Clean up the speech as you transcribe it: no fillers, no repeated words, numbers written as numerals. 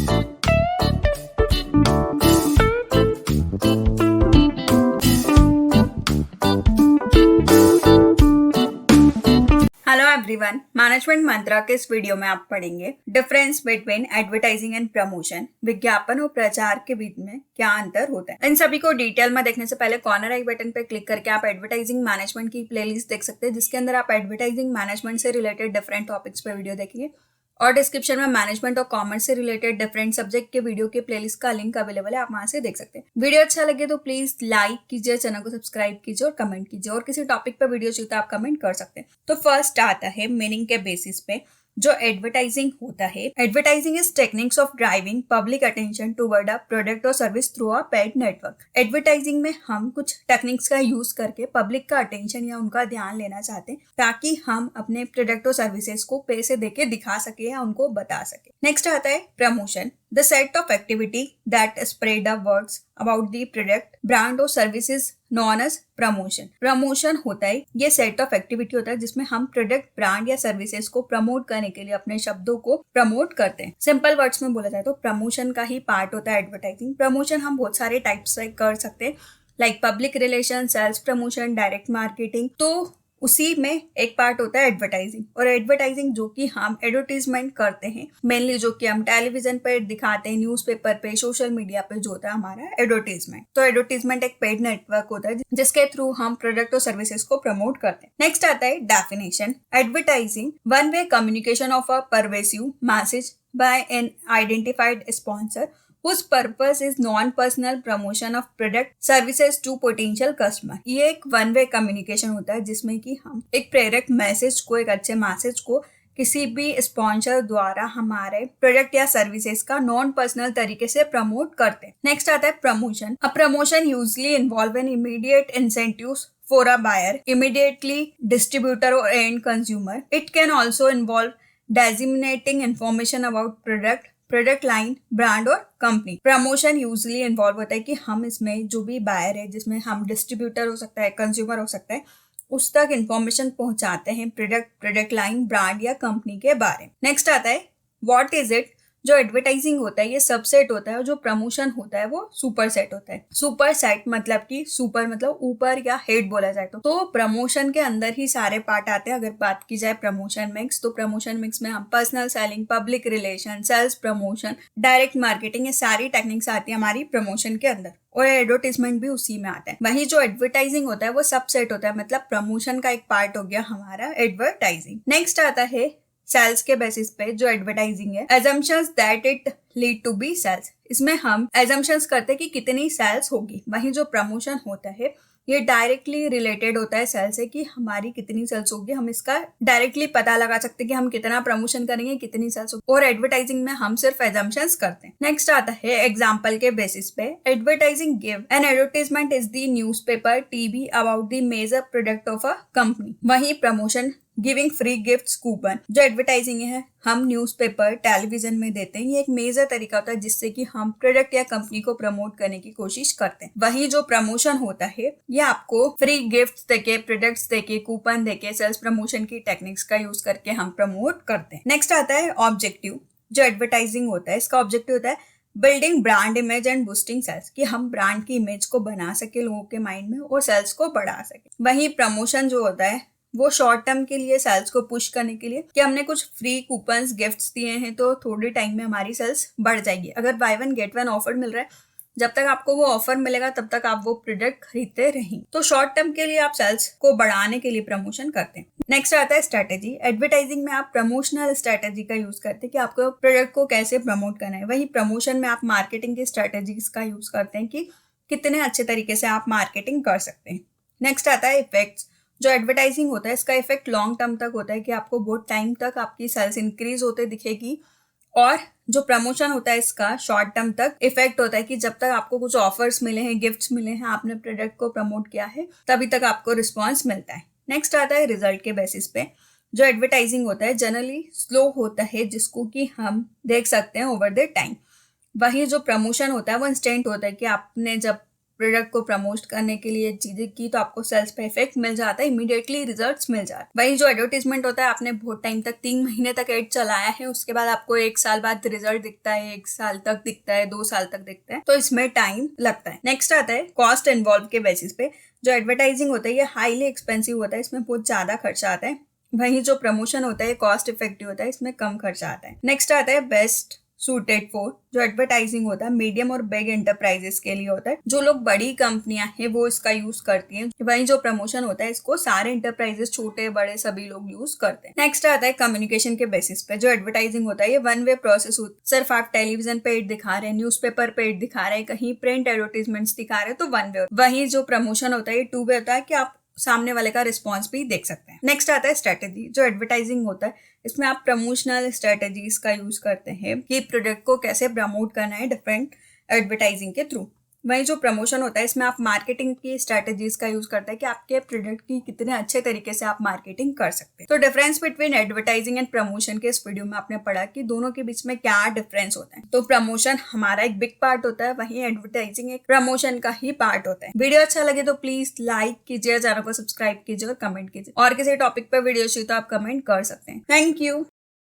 Hello everyone, management मंत्रा के इस video में आप पढ़ेंगे difference between advertising and promotion. विज्ञापन और प्रचार के बीच में क्या अंतर होता है। इन सभी को डिटेल में देखने से पहले कॉर्नर आई बटन पर क्लिक करके आप एडवर्टाइजिंग मैनेजमेंट की प्लेलिस्ट देख सकते हैं, जिसके अंदर आप एडवर्टाइजिंग मैनेजमेंट से रिलेटेड डिफरेंट टॉपिक्स पे वीडियो देखेंगे। और डिस्क्रिप्शन में मैनेजमेंट और कॉमर्स से रिलेटेड डिफरेंट सब्जेक्ट के वीडियो के प्लेलिस्ट का लिंक अवेलेबल है, आप वहां से देख सकते हैं। वीडियो अच्छा लगे तो प्लीज लाइक कीजिए, चैनल को सब्सक्राइब कीजिए और कमेंट कीजिए। और किसी टॉपिक पर वीडियो चाहिए तो आप कमेंट कर सकते हैं। तो फर्स्ट आता है मीनिंग के बेसिस पे जो एडवर्टाइजिंग होता है। Advertising is techniques of driving public attention toward a product और service through a paid network. Advertising में हम कुछ टेक्निक्स का यूज करके पब्लिक का अटेंशन या उनका ध्यान लेना चाहते हैं, ताकि हम अपने प्रोडक्ट और सर्विसेज को पैसे देके दिखा सके या उनको बता सके। नेक्स्ट आता है promotion, the set of activity that spread the words about the product, brand और services known as promotion. Promotion होता है ये सेट ऑफ एक्टिविटी होता है जिसमें हम प्रोडक्ट, ब्रांड या सर्विसेज को प्रमोट करने के लिए अपने शब्दों को प्रमोट करते हैं। सिंपल वर्ड्स में बोला जाए तो प्रमोशन का ही पार्ट होता है एडवर्टाइजिंग। प्रमोशन हम बहुत सारे टाइप्स से कर सकते हैं, like public relation, sales promotion, direct marketing. तो उसी में एक पार्ट होता है एडवर्टाइजिंग। और एडवर्टाइजिंग जो कि हम एडवर्टीजमेंट करते हैं, मेनली जो कि हम टेलीविजन पर दिखाते हैं, न्यूज़पेपर पे, सोशल मीडिया पे, जो होता है हमारा एडवर्टीजमेंट। तो एडवर्टीजमेंट एक पेड नेटवर्क होता है जिसके थ्रू हम प्रोडक्ट और सर्विसेज को प्रमोट करते हैं। नेक्स्ट आता है definition, advertising one way communication of a pervasive message by an identified sponsor whose purpose is non-personal promotion of product services to potential customer। ये एक वन वे कम्युनिकेशन होता है जिसमें कि हम एक प्रेरक मैसेज को, एक अच्छे मैसेज को किसी भी स्पॉन्सर द्वारा हमारे प्रोडक्ट या सर्विसेज का नॉन पर्सनल तरीके से प्रमोट करते हैं। नेक्स्ट आता है promotion, a promotion usually involve an immediate incentives for a buyer, immediately distributor or end consumer. It can also involve disseminating information about product line, brand और company. Promotion usually involve होता है कि हम इसमें जो भी बायर है, जिसमें हम डिस्ट्रीब्यूटर हो सकता है, कंज्यूमर हो सकता है, उस तक इन्फॉर्मेशन पहुंचाते हैं प्रोडक्ट लाइन, ब्रांड या कंपनी के बारे में। नेक्स्ट आता है व्हाट इज इट। जो एडवर्टाइजिंग होता है ये सबसेट होता है और जो प्रमोशन होता है वो सुपर सेट होता है। सुपर सेट मतलब कि सुपर मतलब ऊपर या हेड बोला जाए तो प्रमोशन के अंदर ही सारे पार्ट आते हैं। अगर बात की जाए प्रमोशन मिक्स, तो प्रमोशन मिक्स में हम personal selling, public relation, sales promotion, direct marketing, ये सारी टेक्निक्स आती है हमारी प्रमोशन के अंदर। और एडवर्टाइजमेंट भी उसी में आता है। वही जो एडवर्टाइजिंग होता है वो सबसेट होता है, मतलब प्रमोशन का एक पार्ट हो गया हमारा एडवर्टाइजिंग। नेक्स्ट आता है सेल्स के बेसिस पे जो एडवर्टाइजिंग है, assumptions that it lead to be sales। इसमें हम assumptions करते हैं कि कितनी सेल्स होगी। वहीं जो प्रमोशन होता है ये डायरेक्टली रिलेटेड होता है सेल्स से, कि हमारी कितनी सेल्स होगी। हम इसका डायरेक्टली पता लगा सकते हैं कि हम कितना प्रमोशन करेंगे, कितनी सेल्स होगी। और एडवर्टाइजिंग में हम सिर्फ assumptions करते हैं। नेक्स्ट आता है एग्जाम्पल के बेसिस पे, advertising give an advertisement is the newspaper, TV about the major product of a company. वहीं promotion giving free gifts coupon. जो एडवर्टाइजिंग है हम न्यूज़पेपर, टेलीविजन में देते हैं, ये एक मेजर तरीका होता है जिससे कि हम प्रोडक्ट या कंपनी को प्रमोट करने की कोशिश करते हैं। वहीं जो प्रमोशन होता है ये आपको फ्री गिफ्ट्स देके, प्रोडक्ट्स देके, कूपन देके, सेल्स प्रमोशन की टेक्निक्स का यूज करके हम प्रमोट करते हैं। नेक्स्ट आता है ऑब्जेक्टिव। जो एडवर्टाइजिंग होता है इसका ऑब्जेक्टिव होता है building brand image and boosting sales, कि हम ब्रांड की इमेज को बना सके लोगों के माइंड में और सेल्स को बढ़ा सके। वहीं प्रमोशन जो होता है वो शॉर्ट टर्म के लिए सेल्स को पुश करने के लिए, कि हमने कुछ फ्री कूपन्स, गिफ्ट्स दिए हैं तो थोड़े टाइम में हमारी सेल्स बढ़ जाएगी। अगर buy one get one offer मिल रहा है, जब तक आपको वो ऑफर मिलेगा तब तक आप वो प्रोडक्ट खरीदते रहेंगे। तो शॉर्ट टर्म के लिए आप सेल्स को बढ़ाने के लिए प्रमोशन करते हैं। नेक्स्ट आता है स्ट्रेटेजी। एडवर्टाइजिंग में आप प्रमोशनल स्ट्रेटेजी का यूज करते हैं कि आपको प्रोडक्ट को कैसे प्रमोट करना है। वहीं प्रमोशन में आप मार्केटिंग की स्ट्रेटेजीज का यूज करते हैं कि कितने अच्छे तरीके से आप मार्केटिंग कर सकते हैं। नेक्स्ट आता है इफेक्ट्स। जो एडवर्टाइजिंग होता है इसका इफेक्ट लॉन्ग टर्म तक होता है, कि आपको बहुत टाइम तक आपकी सेल्स इंक्रीज होते दिखेगी। और जो प्रमोशन होता है इसका शॉर्ट टर्म तक इफेक्ट होता है, कि जब तक आपको कुछ ऑफर्स मिले हैं, गिफ्ट्स मिले हैं, आपने प्रोडक्ट को प्रमोट किया है, तभी तक आपको रिस्पॉन्स मिलता है। नेक्स्ट आता है रिजल्ट के बेसिस पे। जो एडवर्टाइजिंग होता है जनरली स्लो होता है, जिसको कि हम देख सकते हैं ओवर द टाइम। वही जो प्रमोशन होता है वो इंस्टेंट होता है, कि आपने जब प्रोडक्ट को प्रमोट करने के लिए चीजें की तो आपको सेल्स पे इफेक्ट मिल जाता है, इमीडिएटली रिजल्ट्स मिल जाते हैं। वही जो एडवर्टीजमेंट होता है, आपने बहुत टाइम तक 3 महीने तक एड चलाया है, उसके बाद आपको 1 साल बाद रिजल्ट दिखता है, 1 साल तक दिखता है, 2 साल तक दिखता है, तो इसमें टाइम लगता है। नेक्स्ट आता है कॉस्ट इन्वॉल्व के बेसिस पे। जो एडवर्टाइजिंग होता है ये हाईली एक्सपेंसिव होता है, इसमें बहुत ज्यादा खर्चा आता है। वहीं जो प्रमोशन होता है कॉस्ट इफेक्टिव होता है, इसमें कम खर्चा आता है। नेक्स्ट आता है बेस्ट सूटेड फॉर। जो एडवर्टाइजिंग होता है मीडियम और बिग एंटरप्राइजेस के लिए होता है, जो लोग बड़ी कंपनियां हैं वो इसका यूज करती हैं। वहीं जो प्रमोशन होता है इसको सारे एंटरप्राइजेस, छोटे बड़े सभी लोग यूज करते हैं। नेक्स्ट आता है कम्युनिकेशन के बेसिस पे। जो एडवर्टाइजिंग होता है ये वन वे प्रोसेस होता है। सिर्फ आप टेलीविजन पे एड दिखा रहे हैं, न्यूज़पेपर पे एड दिखा रहे हैं, कहीं प्रिंट एडवर्टीजमेंट्स दिखा रहे हैं तो वन वे। वहीं जो प्रमोशन होता है ये टू वे होता है कि आप सामने वाले का रिस्पॉन्स भी देख सकते हैं। नेक्स्ट आता है स्ट्रेटेजी। जो एडवर्टाइजिंग होता है इसमें आप प्रमोशनल स्ट्रेटेजीज का यूज करते हैं कि प्रोडक्ट को कैसे प्रमोट करना है डिफरेंट एडवर्टाइजिंग के थ्रू। वहीं जो प्रमोशन होता है इसमें आप मार्केटिंग की स्ट्रेटेजीज का यूज करते हैं कि आपके प्रोडक्ट की कितने अच्छे तरीके से आप मार्केटिंग कर सकते हैं। तो difference between advertising and promotion के इस वीडियो में आपने पढ़ा कि दोनों के बीच में क्या डिफरेंस होता है। तो प्रमोशन हमारा एक बिग पार्ट होता है, वहीं एडवर्टाइजिंग एक प्रमोशन का ही पार्ट होता है। वीडियो अच्छा लगे तो प्लीज लाइक कीजिए, चैनल को सब्सक्राइब कीजिए और कमेंट कीजिए। और किसी टॉपिक पर वीडियो चाहिए तो आप कमेंट कर सकते हैं। Thank you.